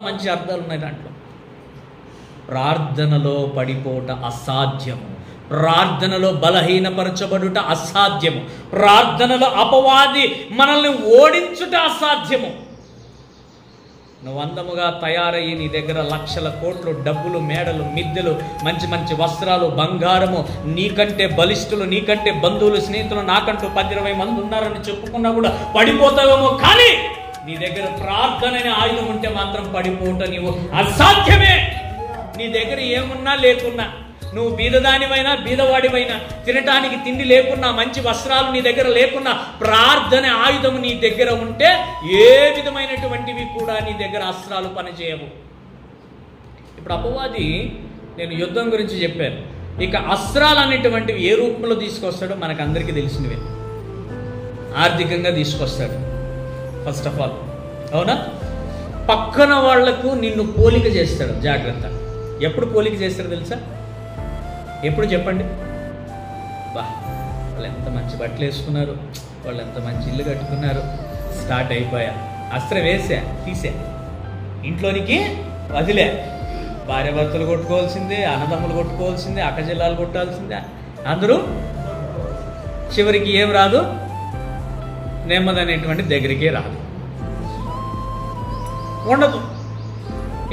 మంచి అర్థాలు ఉన్నాయి దాంట్లో. ప్రార్థనలో పడిపోట అసాధ్యము, ప్రార్థనలో బలహీనపరచబడుట అసాధ్యము, ప్రార్థనలో అపవాది మనల్ని ఓడించుట అసాధ్యము. నువ్వు అందముగా తయారయ్యి నీ దగ్గర లక్షల కోట్లు డబ్బులు, మేడలు, మిద్దెలు, మంచి మంచి వస్త్రాలు, బంగారము, నీకంటే బలిష్ఠులు, నీకంటే బంధువులు, స్నేహితులు, నాకంటూ 10-20 మంది ఉన్నారని చెప్పుకున్నా కూడా పడిపోతావేమో. కానీ నీ దగ్గర ప్రార్థన అనే ఆయుధం ఉంటే మాత్రం పడిపోట నీవు అసాధ్యమే. నీ దగ్గర ఏమున్నా లేకున్నా, నువ్వు బీదదానివైనా బీదవాడివైనా, తినటానికి తిండి లేకున్నా, మంచి వస్త్రాలు నీ దగ్గర లేకున్నా, ప్రార్థన ఆయుధం నీ దగ్గర ఉంటే ఏ విధమైనటువంటివి కూడా నీ దగ్గర అస్త్రాలు పనిచేయవు. ఇప్పుడు అపవాది, నేను యుద్ధం గురించి చెప్పాను. ఇక అస్త్రాలు అనేటువంటివి ఏ రూపంలో తీసుకొస్తాడో మనకు అందరికీ తెలిసినవే. ఆర్థికంగా తీసుకొస్తాడు ఫస్ట్ ఆఫ్ ఆల్, అవునా? పక్కన వాళ్లకు నిన్ను పోలిక చేస్తాడు. జాగ్రత్త. ఎప్పుడు పోలిక చేస్తాడు తెలుసా? ఎప్పుడు చెప్పండి? వాళ్ళు ఎంత మంచి బట్టలు వేసుకున్నారు, వాళ్ళు ఎంత మంచి ఇల్లు కట్టుకున్నారు, స్టార్ట్ అయిపోయా. అస్త్రం వేసా, తీసా, ఇంట్లోనికి వదిలే. భార్య భర్తలు కొట్టుకోవాల్సిందే, అన్నదమ్ములు కొట్టుకోవాల్సిందే, అక్కజిల్లాలు కొట్టాల్సిందే. అందరూ చివరికి ఏం రాదు, నెమ్మది అనేటువంటి దగ్గరికే రాదు, ఉండదు.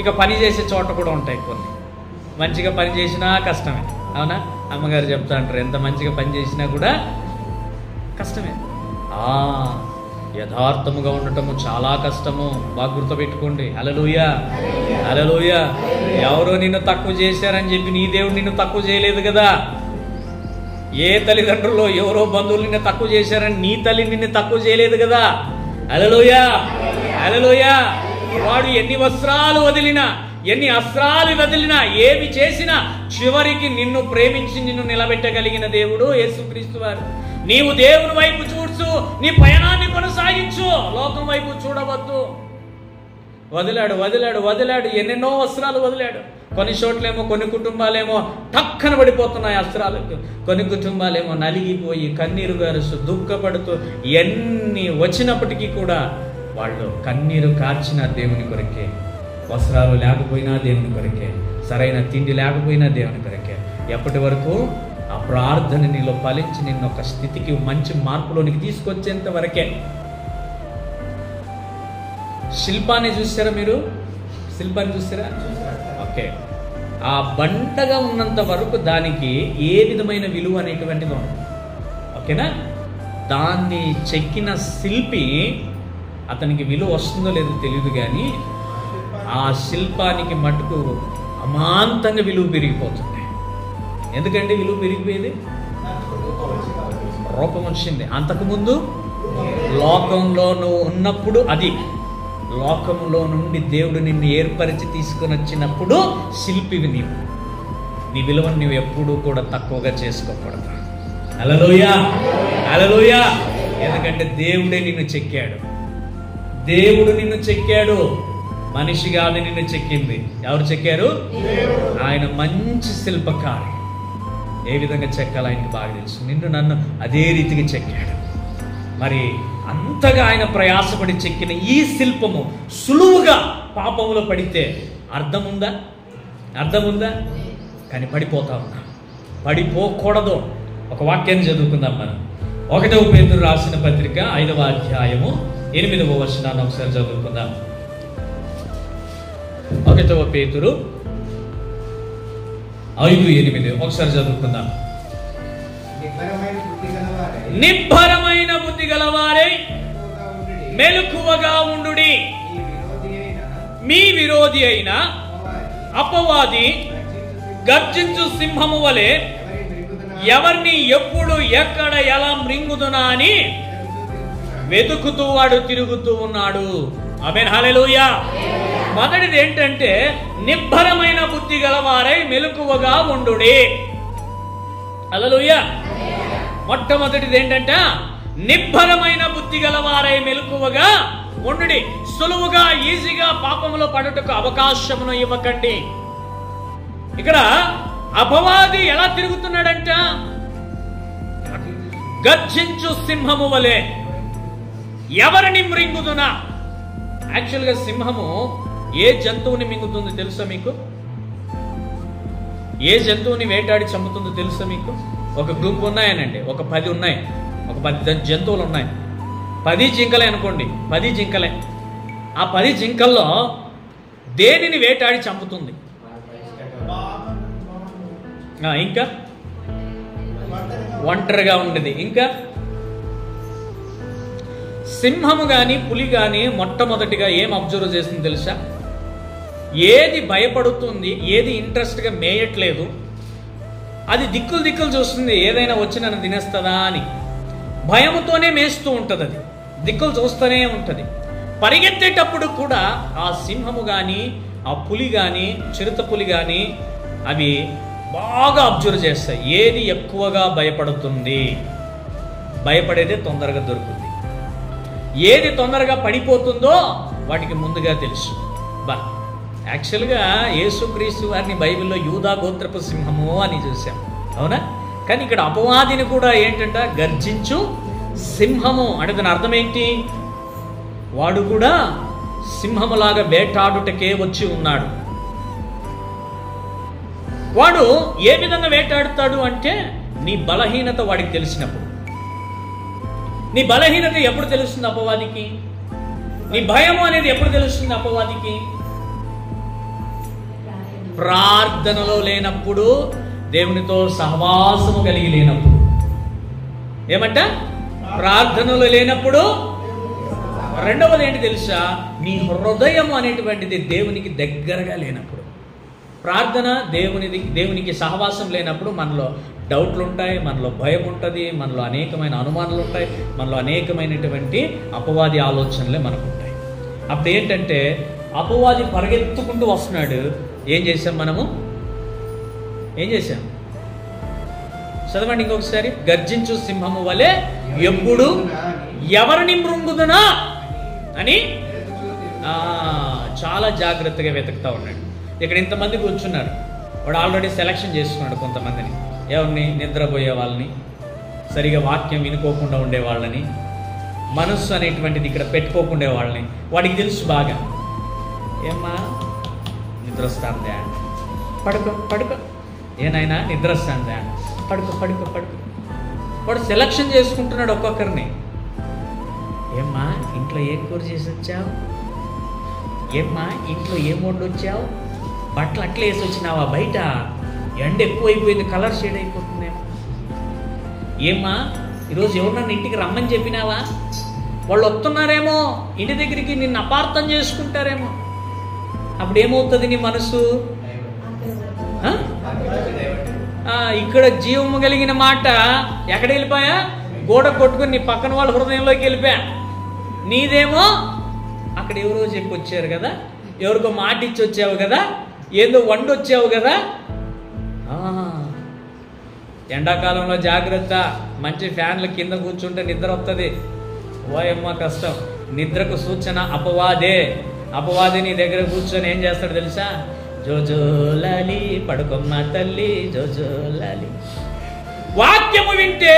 ఇక పని చేసే చోట కూడా ఉంటాయి కొన్ని. మంచిగా పని చేసినా కష్టమే, అవునా? అమ్మగారు చెప్తా అంటారు, ఎంత మంచిగా పని చేసినా కూడా కష్టమే. యథార్థముగా ఉండటము చాలా కష్టము. బాగా గుర్తుపెట్టుకోండి. హల్లెలూయా, హల్లెలూయా. ఎవరో నిన్ను తక్కువ చేశారని చెప్పి నీ దేవుడు నిన్ను తక్కువ చేయలేదు కదా. ఏ తల్లిదండ్రులు ఎవరో బంధువులు నిన్ను తక్కువ చేశారని నీ తల్లి నిన్ను తక్కువ చేయలేదు కదా. హల్లెలూయా, హల్లెలూయా. వాడు ఎన్ని వస్త్రాలు వదిలినా, ఎన్ని అస్త్రాలు వదిలినా, ఏమి చేసినా చివరికి నిన్ను ప్రేమించి నిన్ను నిలబెట్టగలిగిన దేవుడు యేసుక్రీస్తు వారు. నీవు దేవుని వైపు చూడ్చు, నీ పయనాన్ని కొనసాగించు, లోకం వైపు చూడవద్దు. వదిలాడు వదిలాడు వదిలాడు, ఎన్నెన్నో వస్త్రాలు వదిలాడు. కొన్ని చోట్లేమో, కొన్ని కుటుంబాలేమో టక్కన పడిపోతున్నాయి అస్త్రాలకు, కొన్ని కుటుంబాలేమో నలిగిపోయి కన్నీరు గారుస్తూ దుఃఖపడుతూ, ఎన్ని వచ్చినప్పటికీ కూడా వాళ్ళు కన్నీరు కార్చిన దేవుని కొరకే. వస్త్రాలు లేకపోయినా దేవుని కొరకే, సరైన తిండి లేకపోయినా దేవుని కొరకే. ఎప్పటి వరకు? ఆ ప్రార్థన నీలో ఫలించి నిన్ను ఒక స్థితికి, మంచి మార్పులోనికి తీసుకొచ్చేంత వరకే. శిల్పాన్ని చూసారా మీరు? శిల్పాన్ని చూసారా? ఓకే. ఆ బండగా ఉన్నంత వరకు దానికి ఏ విధమైన విలువ అనేటువంటిది ఉండదు, ఓకేనా? దాన్ని చెక్కిన శిల్పి, అతనికి విలువ వస్తుందో లేదో తెలియదు, కానీ ఆ శిల్పానికి మటుకు అమాంతంగా విలువ పెరిగిపోతుంది. ఎందుకంటే విలువ పెరిగిపోయేది, రూపం వచ్చింది. అంతకుముందు లోకంలో నువ్వు ఉన్నప్పుడు, అది లోకంలో నుండి దేవుడు నిన్ను ఏర్పరిచి తీసుకొని వచ్చినప్పుడు శిల్పివి నీవు. నీ విలువను నువ్వు ఎప్పుడూ కూడా తక్కువగా చేసుకోకూడదు. హల్లెలూయా, హల్లెలూయా. ఎందుకంటే దేవుడే నిన్ను చెక్కాడు, దేవుడు నిన్ను చెక్కాడు. మనిషి కాదు నిన్ను చెక్కింది. ఎవరు చెక్కారు? ఆయన మంచి శిల్పకారు. ఏ విధంగా చెక్కాలో ఆయనకి బాగా తెలుసు. నిన్ను నన్ను అదే రీతిగా చెక్కాడు. మరి అంతగా ఆయన ప్రయాసపడి చెక్కిన ఈ శిల్పము సులువుగా పాపంలో పడితే అర్థముందా? అర్థముందా? కానీ పడిపోతా ఉన్నా. పడిపోకూడదు. ఒక వాక్యాన్ని చదువుకుందాం మనం. 1వ పేతురు రాసిన పత్రిక 5వ అధ్యాయము 8వ వచనాన్ని ఒకసారి చదువుకుందాం. 1వ పేతురు 5:8 ఒకసారి చదువుకుందాం. నిబ్బరమైన బుద్ధి గలవారై మెలకువగా ఉండుడి. మీ విరోధి అయిన అపవాది గర్జించు సింహము వలె ఎవరిని ఎప్పుడు ఎక్కడ ఎలా మృంగుదునా అని వెతుకుతూ వాడు తిరుగుతూ ఉన్నాడు. ఆమేన్, హల్లెలూయా. మొదటిది ఏంటంటే నిబ్బరమైన బుద్ధి గలవారై మెలకువగా ఉండుడి. హల్లెలూయా. మొట్టమొదటిది ఏంటంటే నిబ్బరమైన బుద్ధి గలవారై మెలకువగా ఉండుడి. సులువుగా, ఈజీగా పాపంలో పడుటకు అవకాశమును ఇవ్వకండి. ఇక్కడ అపవాది ఎలా తిరుగుతున్నాడంట? గర్జించు సింహము వలె ఎవరిని మృంగుదునా. యాక్చువల్గా సింహము ఏ జంతువుని మింగుతుంది తెలుసా మీకు? ఏ జంతువుని వేటాడి చంపుతుందో తెలుసా మీకు? ఒక గ్రూప్ ఉన్నాయనండి, ఒక 10 ఉన్నాయి, ఒక 10 జంతువులు ఉన్నాయి. 10 జింకలే అనుకోండి, 10 జింకలే. ఆ 10 జింకల్లో దేనిని వేటాడి చంపుతుంది? ఇంకా ఒంటరిగా ఉండేది. ఇంకా సింహము కానీ పులి కానీ మొట్టమొదటిగా ఏం అబ్జర్వ్ చేస్తుంది తెలుసా? ఏది భయపడుతుంది, ఏది ఇంట్రెస్ట్గా మేయట్లేదు, అది దిక్కులు చూస్తుంది, ఏదైనా వచ్చి నన్ను తినేస్తుందా అని భయముతోనే మేస్తూ ఉంటుంది. అది దిక్కులు చూస్తూనే ఉంటుంది. పరిగెత్తేటప్పుడు కూడా ఆ సింహము కానీ ఆ పులి కానీ చిరుత పులి కానీ అవి బాగా అబ్జర్వ్ చేస్తాయి. ఏది ఎక్కువగా భయపడుతుంది, భయపడేదే తొందరగా దొరుకుతుంది. ఏది తొందరగా పడిపోతుందో వాటికి ముందుగా తెలుసు. యాక్చువల్గా యేసుక్రీస్తు వారిని బైబిల్లో యూదా గోత్రపు సింహము అని చూసాం, అవునా? కానీ ఇక్కడ అపవాదిని కూడా ఏంటంట, గర్జించు సింహము అంటే దాని అర్థం ఏంటి? వాడు కూడా సింహములాగా వేటాడుటకే వచ్చి ఉన్నాడు. వాడు ఏ విధంగా వేటాడుతాడు అంటే, నీ బలహీనత వాడికి తెలిసినప్పుడు. నీ బలహీనత ఎప్పుడు తెలుస్తుంది అపవాదికి? నీ భయము అనేది ఎప్పుడు తెలుస్తుంది అపవాదికి? ప్రార్థనలో లేనప్పుడు, దేవునితో సహవాసము కలిగి లేనప్పుడు. ఏమంట? ప్రార్థనలో లేనప్పుడు. రెండవది ఏంటి తెలుసా? నీ హృదయం అనేటువంటిది దేవునికి దగ్గరగా లేనప్పుడు. ప్రార్థన దేవునికి సహవాసం లేనప్పుడు మనలో డౌట్లు ఉంటాయి, మనలో భయం ఉంటుంది, మనలో అనేకమైన అనుమానాలు ఉంటాయి, మనలో అనేకమైనటువంటి అపవాది ఆలోచనలే మనకు ఉంటాయి. అప్పుడు ఏంటంటే అపవాది పరిగెత్తుకుంటూ వస్తున్నాడు. ఏం చేసాం మనము? ఏం చేశాం? చదవండి ఇంకొకసారి. గర్జించు సింహము వలె ఎప్పుడు ఎవరిని మృంగుదునా అని చాలా జాగ్రత్తగా వెతుకుతా ఉన్నాడు. ఇక్కడ ఇంతమంది కూర్చున్నారు. వాడు ఆల్రెడీ సెలక్షన్ చేసుకున్నాడు కొంతమందిని. ఎవరిని? నిద్రపోయే వాళ్ళని, సరిగా వాక్యం వినుకోకుండా ఉండే వాళ్ళని, మనస్సు అనేటువంటిది ఇక్కడ పెట్టుకోకుండా వాళ్ళని. వాడికి తెలుసు బాగా. ఏమ్మా నిద్ర వస్తుందా? పడుకో పడుకో. ఏనాయనా నిద్ర వస్తుందా? పడుకో పడుకో పడుకో. వాడు సెలక్షన్ చేసుకుంటున్నాడు ఒక్కొక్కరిని. ఏమ్మా ఇంట్లో ఏం కూర చేసి వచ్చావు? ఏమ్మా ఇంట్లో ఏం వండొచ్చావు? బట్టలు అట్లా వేసి వచ్చినావా? బయట ఎండ ఎక్కువైపోయింది, కలర్ షేడ్ అయిపోతుందేమో. ఏమ్మా ఈరోజు ఎవరన్నా ఇంటికి రమ్మని చెప్పినావా? వాళ్ళు వస్తున్నారేమో ఇంటి దగ్గరికి, నిన్ను అపార్థం చేసుకుంటారేమో. అప్పుడు ఏమవుతుంది నీ మనసు? ఇక్కడ జీవము కలిగిన మాట ఎక్కడ వెళ్ళిపోయా? గోడ కొట్టుకుని నీ పక్కన వాళ్ళ హృదయంలోకి వెళ్ళిపోయా. నీదేమో అక్కడ ఎవరో చెప్పి వచ్చారు కదా, ఎవరికో మాట ఇచ్చి వచ్చావు కదా, ఏదో వండి వచ్చావు కదా. ఎండాకాలంలో జాగ్రత్త, మంచి ఫ్యాన్ల కింద కూర్చుంటే నిద్ర వస్తుంది. ఓయమ్మ కష్టం. నిద్రకు సూచన అపవాదే. అపవాది నీ దగ్గర కూర్చొని ఏం చేస్తాడు తెలుసా? జోజోలాలి పడుకొమ్మ తల్లి జోజోలాలి. వాక్యము వింటే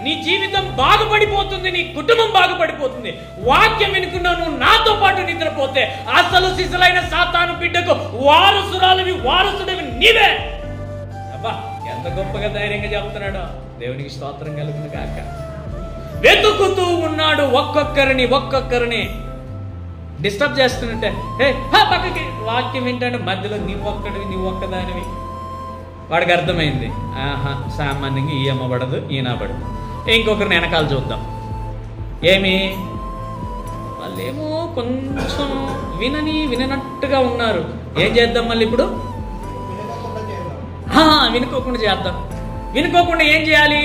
నీ జీవితం బాగుపడిపోతుంది, నీ కుటుంబం బాగుపడిపోతుంది. వాక్యం వినుకున్నావు నువ్వు నాతో పాటు నిద్రపోతే అసలు సిసలైన సాతాను బిడ్డకు వారసుడివి నీవే. అబ్బా ఎంత గొప్పగా ధైర్యంగా చెప్తున్నాడో. దేవునికి స్తోత్రం కలుగును గాక. వెతుకుతూ ఉన్నాడు ఒక్కొక్కరిని డిస్టర్బ్ చేస్తున్నట్టే. పక్కకి వాక్యం వింటాడు, మధ్యలో నీ ఒక్కదానివి. వాడికి అర్థమైంది, సామాన్యంగా ఈ అమ్మ పడదు, ఈయన పడదు. ఇంకొకరిని వెనకాల చూద్దాం. ఏమి వాళ్ళేమో కొంచెం విననట్టుగా ఉన్నారు. ఏం చేద్దాం మళ్ళీ ఇప్పుడు? వినుకోకుండా చేద్దాం. వినుకోకుండా ఏం చేయాలి?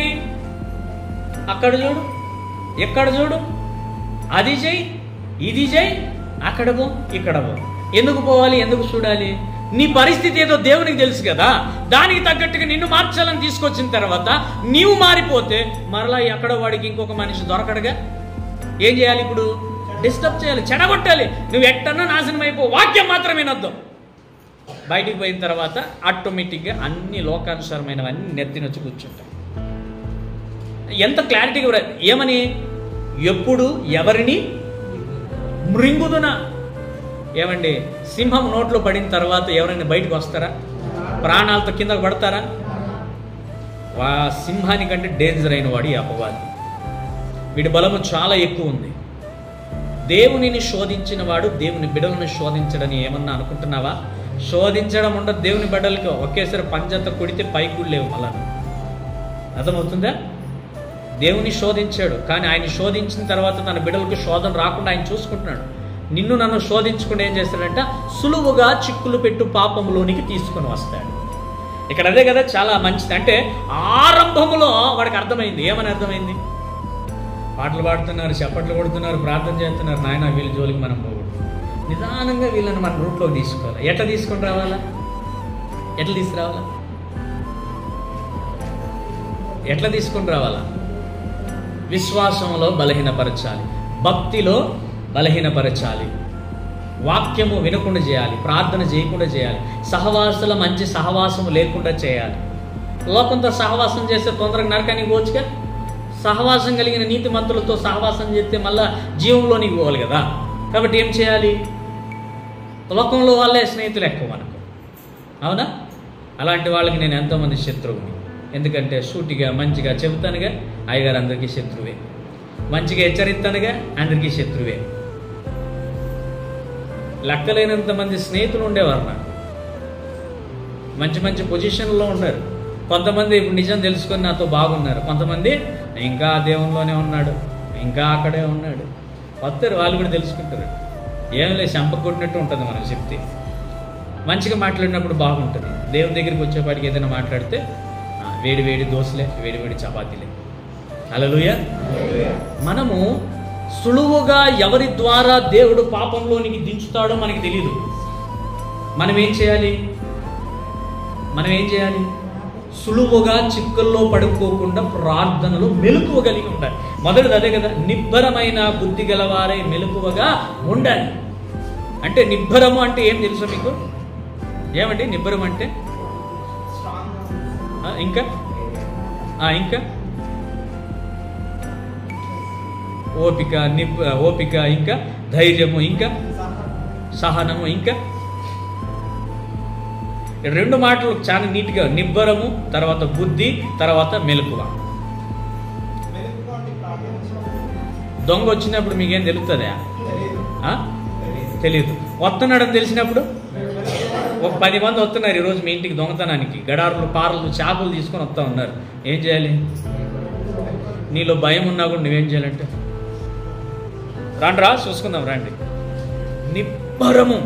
అక్కడ చూడు, ఎక్కడ చూడు, అది చెయ్యి, ఇది చెయ్యి, అక్కడ పో, ఇక్కడ పో. ఎందుకు పోవాలి? ఎందుకు చూడాలి? నీ పరిస్థితి ఏదో దేవునికి తెలుసు కదా. దానికి తగ్గట్టుగా నిన్ను మార్చాలని తీసుకొచ్చిన తర్వాత నీవు మారిపోతే మరలా ఎక్కడ వాడికి ఇంకొక మనిషి దొరకడుగా. ఏం చేయాలి ఇప్పుడు? డిస్టర్బ్ చేయాలి, చెడగొట్టాలి. నువ్వు ఎట్టన్నా నాశనం అయిపో, వాక్యం మాత్రం వినొద్దు. బయటికి పోయిన తర్వాత ఆటోమేటిక్గా అన్ని లోకానుసారమైనవన్నీ నెత్తినొచ్చి కూర్చుంటాయి. ఎంత క్లారిటీగా ఏమని? ఎప్పుడు ఎవరిని మృంగుదునా? ఏమండి, సింహం నోట్లో పడిన తర్వాత ఎవరైనా బయటకు వస్తారా? ప్రాణాలతో కిందకు పడతారా? సింహానికంటే డేంజర్ అయిన వాడు ఈ అపవాది. వీడి బలము చాలా ఎక్కువ ఉంది. దేవునిని శోధించిన వాడు దేవుని బిడ్డలను శోధించడని ఏమన్నా అనుకుంటున్నావా? శోధించడం ఉండదు దేవుని బిడ్డలకి. ఒకేసారి పంజంత కొడితే పైకి కూడా లేవు. మళ్ళా అర్థమవుతుందా? దేవుని శోధించాడు, కానీ ఆయన శోధించిన తర్వాత తన బిడ్డలకు శోధన రాకుండా ఆయన చూసుకుంటున్నాడు. నిన్ను నన్ను శోధించుకుంటే ఏం చేస్తాడంట? సులువుగా చిక్కులు పెట్టు పాపంలోనికి తీసుకుని వస్తాడు. ఇక్కడ అదే కదా చాలా మంచిది. అంటే ఆరంభములో వాడికి అర్థమైంది. ఏమని అర్థమైంది? పాటలు పాడుతున్నారు, చప్పట్లు కొడుతున్నారు, ప్రార్థన చేస్తున్నారు. నాయన వీళ్ళ జోలికి మనం పోకూడదు. నిదానంగా వీళ్ళని మన రూట్లోకి తీసుకోవాలి. ఎట్లా తీసుకొని రావాలా? ఎట్లా తీసుకురావాలా? ఎట్లా తీసుకొని రావాలా? విశ్వాసంలో బలహీనపరచాలి, భక్తిలో బలహీనపరచాలి, వాక్యము వినకుండా చేయాలి, ప్రార్థన చేయకుండా చేయాలి, సహవాసుల మంచి సహవాసము లేకుండా చేయాలి. లోకంతో సహవాసం చేస్తే తొందరగా నరకానికి పోవచ్చుగా. సహవాసం కలిగిన నీతి మంతులతో సహవాసం చేస్తే మళ్ళా జీవంలోనికి పోవాలి కదా. కాబట్టి ఏం చేయాలి? లోకంలో వాళ్ళే స్నేహితులు ఎక్కువ మనకు, అవునా? అలాంటి వాళ్ళకి నేను ఎంతోమంది శత్రువుని. ఎందుకంటే సూటిగా మంచిగా చెబుతానుగా, అయ్యగారు అందరికీ శత్రువే. మంచిగా హెచ్చరిస్తానుగా, అందరికీ శత్రువే. లెక్కలేనంత మంది స్నేహితులు ఉండేవారు నాకు. మంచి మంచి పొజిషన్లో ఉన్నారు. కొంతమంది ఇప్పుడు నిజం తెలుసుకొని నాతో బాగున్నారు. కొంతమంది ఇంకా దేవునిలోనే ఉన్నాడు, ఇంకా అక్కడే ఉన్నాడు. వస్తారు, వాళ్ళు కూడా తెలుసుకుంటారు. ఏం లేదు, చంపకొట్టినట్టు ఉంటుంది మనకు చెప్తే. మంచిగా మాట్లాడినప్పుడు బాగుంటుంది. దేవుని దగ్గరికి వచ్చేపాటికి ఏదైనా మాట్లాడితే వేడి వేడి దోశలే, వేడి వేడి చపాతీలే. హల్లెలూయా. మనము సులువుగా ఎవరి ద్వారా దేవుడు పాపంలోనికి దించుతాడో మనకి తెలియదు. మనం ఏం చేయాలి? సులువుగా చిక్కుల్లో పడుకోకుండా ప్రార్థనలు మెలకువ కలిగి ఉండాలి. మొదటిది అదే కదా, నిబ్బరమైన బుద్ధి గలవారై మెలకువగా ఉండాలి. అంటే నిబ్బరము అంటే ఏం తెలుసు మీకు? ఏమండి నిబ్బరం అంటే? ఇంకా ఓపిక, ఇంకా ధైర్యము, ఇంకా సహనము, ఇంకా రెండు మాటలు చాలా నీట్గా. నిబ్బరము, తర్వాత బుద్ధి, తర్వాత మెలకువ. దొంగ వచ్చినప్పుడు మీకేం తెలుస్తుందా? తెలియదు. వస్తున్నాడని తెలిసినప్పుడు ఒక 10 మంది వస్తున్నారు ఈరోజు మీ ఇంటికి దొంగతనానికి. గడారులు, పారలు, చాకులు తీసుకొని వస్తూ ఉన్నారు. ఏం చేయాలి? నీలో భయం ఉన్నా కూడా నువ్వేం చేయాలంటే, రండి చూసుకుందాం రండి. నిబ్బరము.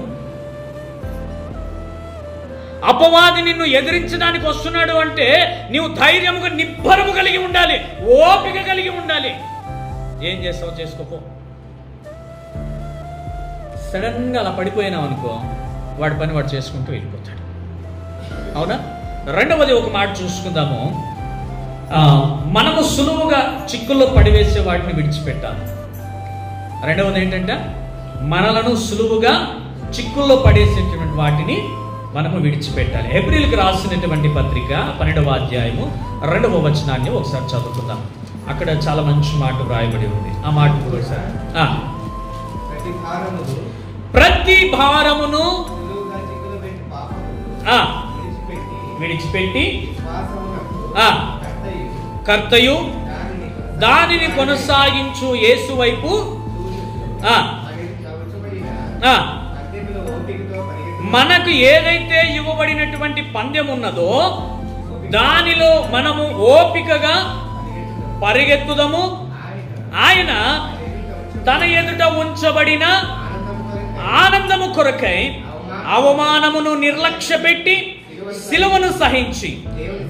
అపవాది నిన్ను ఎదిరించడానికి వస్తున్నాడు అంటే నీవు ధైర్యముగా నిబ్బరము కలిగి ఉండాలి, ఓపిక కలిగి ఉండాలి. ఏం చేస్తావు చేసుకోపో. సడన్ గా అలా పడిపోయినావు అనుకో, వాడి పని వాడు చేసుకుంటూ వెళ్ళిపోతాడు. అవునా? రెండవది ఒక మాట చూసుకుందాము. మనము సులువుగా చిక్కుల్లో పడివేసే వాటిని విడిచిపెట్టాలి. రెండవది ఏంటంటే మనలను సులువుగా చిక్కుల్లో పడేసేటువంటి వాటిని మనము విడిచిపెట్టాలి. హెబ్రీయులకు రాసినటువంటి పత్రిక 12వ అధ్యాయము 2వ వచనాన్ని ఒకసారి చదువుకుందాం. అక్కడ చాలా మంచి మాట వ్రాయబడి ఉంది. ఆ మాట ఒకసారి. ప్రతి భారమును విడిచిపెట్టి కర్తయు దానిని కొనసాగించు యేసు వైపు మనకు ఏదైతే ఇవ్వబడినటువంటి పందెం ఉన్నదో దానిలో మనము ఓపికగా పరిగెత్తుదము. ఆయన తన ఎదుట ఉంచబడిన ఆనందము కొరకై అవమానమును నిర్లక్ష్య పెట్టి శిలువను సహించి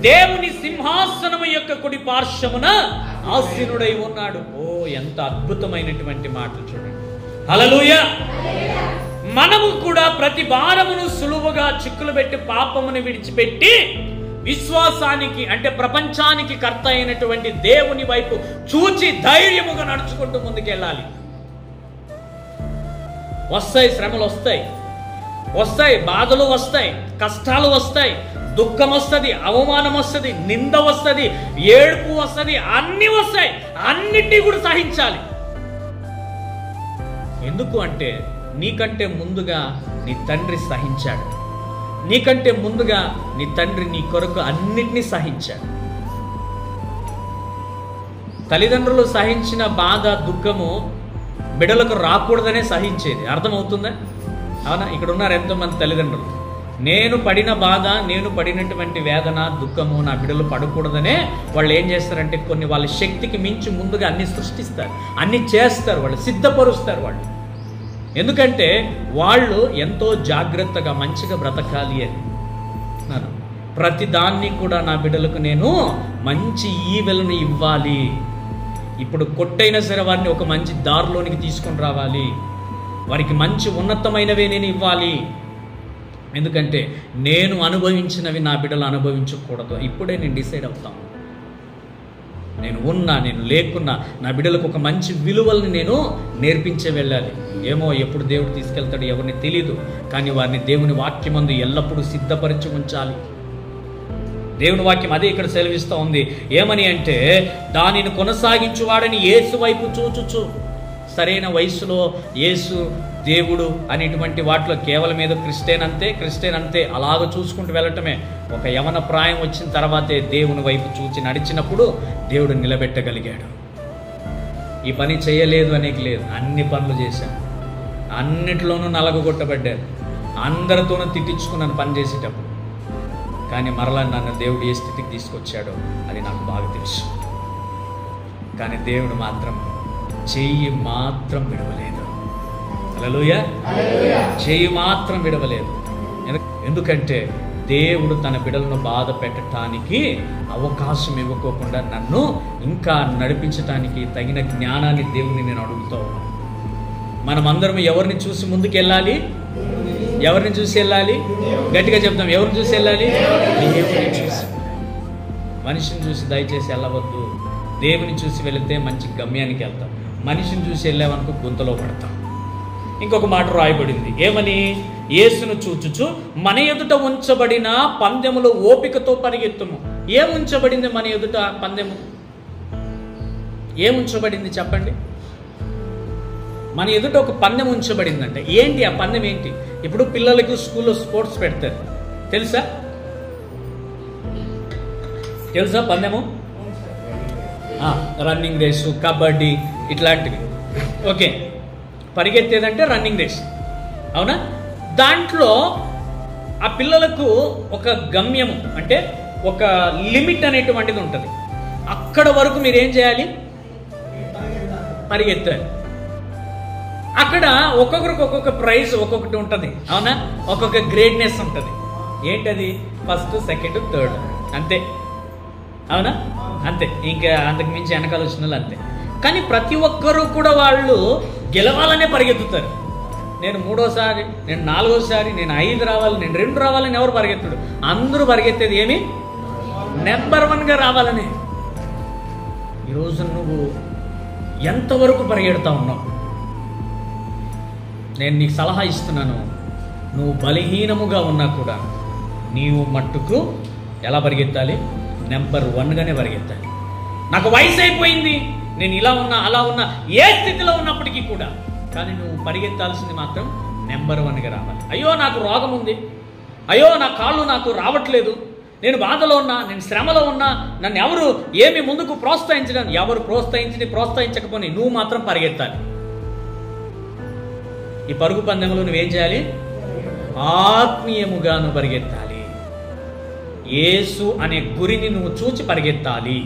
దేవుని సింహాసనము యొక్క కుడి పార్శ్వమున ఆసీనుడై ఉన్నాడు. ఓ, ఎంత అద్భుతమైనటువంటి మాటలు చూడండి. హల్లెలూయా. మనము కూడా ప్రతి భారమును సులువుగా చిక్కులు పెట్టి పాపమును విడిచిపెట్టి విశ్వాసానికి అంటే ప్రపంచానికి కర్త అయినటువంటి దేవుని వైపు చూచి ధైర్యముగా నడుచుకుంటూ ముందుకెళ్ళాలి. వస్తాయి, శ్రమలు వస్తాయి, బాధలు వస్తాయి, కష్టాలు వస్తాయి, దుఃఖం వస్తుంది, అవమానం వస్తుంది, నింద వస్తుంది, ఏడుపు వస్తుంది, అన్ని వస్తాయి. అన్నిటినీ కూడా సహించాలి. ఎందుకు అంటే నీకంటే ముందుగా నీ తండ్రి సహించాడు. నీకంటే ముందుగా నీ తండ్రి నీ కొరకు అన్నిటినీ సహించాడు. తల్లిదండ్రులు సహించిన బాధ, దుఃఖము బిడ్డలకు రాకూడదనే సహించేది. అర్థమవుతుందా? అవునా? ఇక్కడ ఉన్నారు ఎంతోమంది తల్లిదండ్రులు. నేను పడిన బాధ, నేను పడినటువంటి వేదన, దుఃఖము నా బిడ్డలు పడకూడదనే వాళ్ళు ఏం చేస్తారంటే కొన్ని వాళ్ళ శక్తికి మించి ముందుగా అన్ని సృష్టిస్తారు, అన్ని చేస్తారు, వాళ్ళు సిద్ధపరుస్తారు వాళ్ళు. ఎందుకంటే వాళ్ళు ఎంతో జాగ్రత్తగా మంచిగా బ్రతకాలి అని. ప్రతి దాన్ని కూడా నా బిడ్డలకు నేను మంచి ఈవెలను ఇవ్వాలి. ఇప్పుడు కొట్టైనా సరే వారిని ఒక మంచి దారిలోనికి తీసుకొని రావాలి. వారికి మంచి ఉన్నతమైనవే నేను ఇవ్వాలి. ఎందుకంటే నేను అనుభవించినవి నా బిడ్డలు అనుభవించకూడదు. ఇప్పుడే నేను డిసైడ్ అవుతాను. నేను ఉన్నా, నేను లేకున్నా నా బిడ్డలకు ఒక మంచి విలువల్ని నేను నేర్పించే వెళ్ళాలి. ఏమో ఎప్పుడు దేవుడు తీసుకెళ్తాడు ఎవరిని తెలియదు, కానీ వారిని దేవుని వాక్యమందు ఎల్లప్పుడూ సిద్ధపరిచి ఉంచాలి. దేవుని వాక్యం అదే ఇక్కడ సెలవిస్తూ ఉంది. ఏమని అంటే, దానిని కొనసాగించువాడని యేసు వైపు చూచుచు. సరైన వయసులో యేసు దేవుడు అనేటువంటి వాటిలో కేవలం ఏదో క్రిస్టియన్ అంతే అలాగ చూసుకుంటూ వెళ్ళటమే. ఒక యవన ప్రాయం వచ్చిన తర్వాతే దేవుని వైపు చూచి నడిచినప్పుడు దేవుడు నిలబెట్టగలిగాడు. ఈ పని చేయలేదు అనేది లేదు, అన్ని పనులు చేశాను, అన్నిట్లోనూ నలగొట్టబడ్డాను, అందరితోనూ తిట్టించుకున్నాను పని చేసేటప్పుడు. కానీ మరలా నన్ను దేవుడు ఏ స్థితికి తీసుకొచ్చాడో అది నాకు బాగా తెలుసు. కానీ దేవుడు మాత్రం చెయ్యి మాత్రం విడవలేదు. హల్లెలూయా. చెయ్యి మాత్రం విడవలేదు. ఎందుకంటే దేవుడు తన బిడ్డలను బాధ పెట్టడానికి అవకాశం ఇవ్వకోకుండా నన్ను ఇంకా నడిపించడానికి తగిన జ్ఞానాన్ని దేవుని నేను అడుగుతూ ఉన్నాను. మనమందరం ఎవరిని చూసి ముందుకు వెళ్ళాలి? ఎవరిని చూసి వెళ్ళాలి? గట్టిగా చెప్తాం, ఎవరిని చూసి వెళ్ళాలి? దేవుని చూసి. మనిషిని చూసి దయచేసి వెళ్ళవద్దు. దేవుని చూసి వెళితే మంచి గమ్యానికి వెళ్తాం. మనిషిని చూసి వెళ్ళామనుకో గుంతలో పడతాం. ఇంకొక మాట రాయబడింది, ఏమని? యేసును చూచుచు మన ఎదుట ఉంచబడిన పందెములో ఓపికతో పరిగెత్తుము. ఏం ఉంచబడింది మన ఎదుట పందెము? ఏం ఉంచబడింది చెప్పండి? మన ఎదుట ఒక పందెం ఉంచబడిందంటే ఏంటి? ఆ పందెం ఏంటి? ఇప్పుడు పిల్లలకి స్కూల్లో స్పోర్ట్స్ పెడతారు, తెలుసా పందెము? రన్నింగ్ రేసు, కబడ్డీ ఇట్లాంటివి. ఓకే, పరిగెత్తేదంటే రన్నింగ్ రేస్, అవునా? దాంట్లో ఆ పిల్లలకు ఒక గమ్యము అంటే ఒక లిమిట్ అనేటువంటిది ఉంటుంది. అక్కడ వరకు మీరు ఏం చేయాలి? పరిగెత్తాలి. అక్కడ ఒక్కొక్కరికి ఒక్కొక్క ప్రైజ్ ఒక్కొక్కటి ఉంటుంది, అవునా? ఒక్కొక్క గ్రేడ్నెస్ ఉంటుంది. ఏంటది? ఫస్ట్, సెకండ్, థర్డ్, అంతే, అవునా? అంతే. ఇంకా అంతకు మించి వెనకాల వచ్చిన వాళ్ళు అంతే. కానీ ప్రతి ఒక్కరూ కూడా వాళ్ళు గెలవాలనే పరిగెత్తుతారు. నేను 3వసారి, నేను 4వసారి, నేను 5 రావాలి, నేను 2 రావాలని ఎవరు పరిగెత్తుడు? అందరూ పరిగెత్తేది ఏమి? నెంబర్ 1గా రావాలని. ఈరోజు నువ్వు ఎంతవరకు పరిగెడతా ఉన్నావు? నేను నీకు సలహా ఇస్తున్నాను. నువ్వు బలహీనముగా ఉన్నా కూడా నీవు మట్టుకు ఎలా పరిగెత్తాలి? నెంబర్ 1గానే పరిగెత్తాలి. నాకు వయసు అయిపోయింది, నేను ఇలా ఉన్నా అలా ఉన్నా, ఏ స్థితిలో ఉన్నప్పటికీ కూడా, కానీ నువ్వు పరిగెత్తాల్సింది మాత్రం నెంబర్ 1గా రావాలి. అయ్యో నాకు రోగం ఉంది, అయ్యో నా కాళ్ళు నాకు రావట్లేదు, నేను బాధలో ఉన్నా, నేను శ్రమలో ఉన్నా, నన్ను ఎవరు ఏమి ముందుకు ప్రోత్సహించడానికి, ఎవరు ప్రోత్సహించకపోని నువ్వు మాత్రం పరిగెత్తాలి. ఈ పరుగు పందెంలో నువ్వేం చేయాలి? ఆత్మీయముగా నువ్వు పరిగెత్తాలి. యేసు అనే గురిని నువ్వు చూచి పరిగెత్తాలి.